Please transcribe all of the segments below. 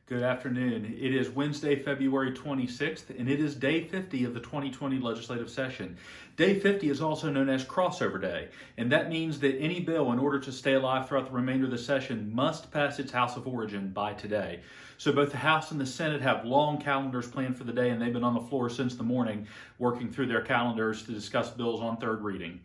Good afternoon. It is Wednesday, February 26th, and it is day 50 of the 2020 legislative session. Day 50 is also known as Crossover Day, and that means that any bill, in order to stay alive throughout the remainder of the session, must pass its House of Origin by today. So both the House and the Senate have long calendars planned for the day, and they've been on the floor since the morning working through their calendars to discuss bills on third reading.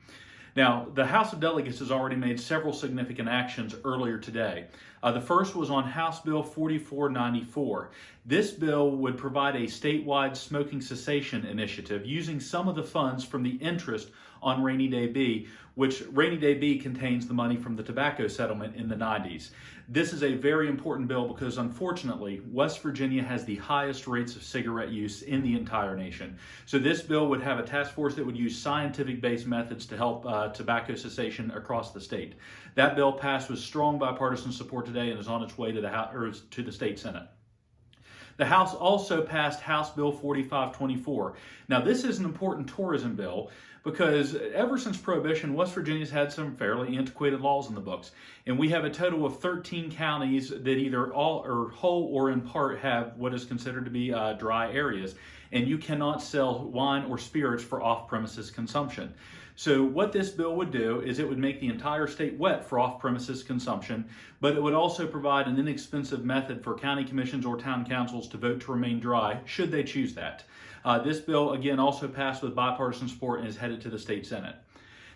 Now, the House of Delegates has already made several significant actions earlier today. The first was on House Bill 4494. This bill would provide a statewide smoking cessation initiative using some of the funds from the interest on Rainy Day B, which Rainy Day B contains the money from the tobacco settlement in the 90s. This is a very important bill because, unfortunately, West Virginia has the highest rates of cigarette use in the entire nation. So this bill would have a task force that would use scientific-based methods to help tobacco cessation across the state. That bill passed with strong bipartisan support today and is on its way to the state Senate. The House also passed House Bill 4524. Now, this is an important tourism bill because ever since Prohibition, West Virginia's had some fairly antiquated laws in the books. And we have a total of 13 counties that either all or whole or in part have what is considered to be dry areas. And you cannot sell wine or spirits for off-premises consumption. So what this bill would do is it would make the entire state wet for off-premises consumption, but it would also provide an inexpensive method for county commissions or town councils to vote to remain dry, should they choose that. This bill, again, also passed with bipartisan support and is headed to the state Senate.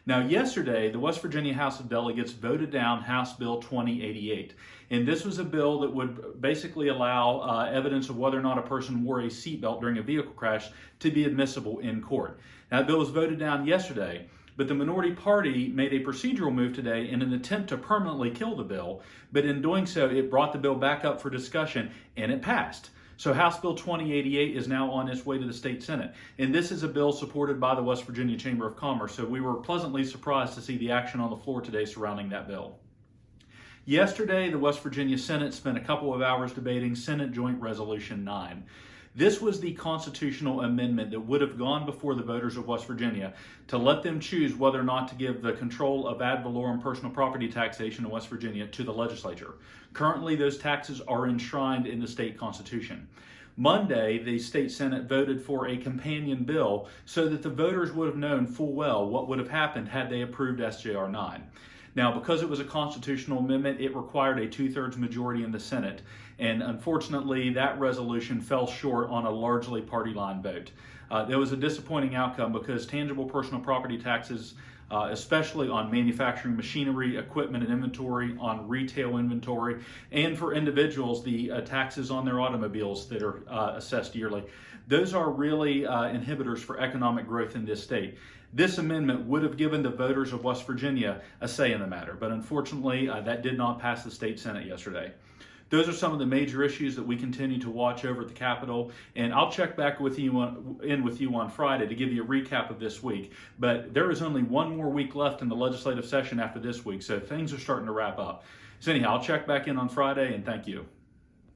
Now, yesterday, the West Virginia House of Delegates voted down House Bill 2088. And this was a bill that would basically allow evidence of whether or not a person wore a seatbelt during a vehicle crash to be admissible in court. Now, that bill was voted down yesterday, but the minority party made a procedural move today in an attempt to permanently kill the bill. But in doing so, it brought the bill back up for discussion, and it passed. So House Bill 2088 is now on its way to the state Senate. And this is a bill supported by the West Virginia Chamber of Commerce. So we were pleasantly surprised to see the action on the floor today surrounding that bill. Yesterday, the West Virginia Senate spent a couple of hours debating Senate Joint Resolution 9. This was the constitutional amendment that would have gone before the voters of West Virginia to let them choose whether or not to give the control of ad valorem personal property taxation in West Virginia to the legislature. Currently, those taxes are enshrined in the state constitution. Monday, the state Senate voted for a companion bill so that the voters would have known full well what would have happened had they approved SJR 9. Now, because it was a constitutional amendment, it required a 2/3 majority in the Senate. And unfortunately, that resolution fell short on a largely party line vote. There was a disappointing outcome because tangible personal property taxes, especially on manufacturing machinery, equipment, and inventory, on retail inventory, and for individuals, the taxes on their automobiles that are assessed yearly, those are really inhibitors for economic growth in this state. This amendment would have given the voters of West Virginia a say in the matter, but unfortunately, that did not pass the state Senate yesterday. Those are some of the major issues that we continue to watch over at the Capitol, and I'll check back with you on Friday to give you a recap of this week. But there is only one more week left in the legislative session after this week, so things are starting to wrap up. So anyhow, I'll check back in on Friday, and thank you.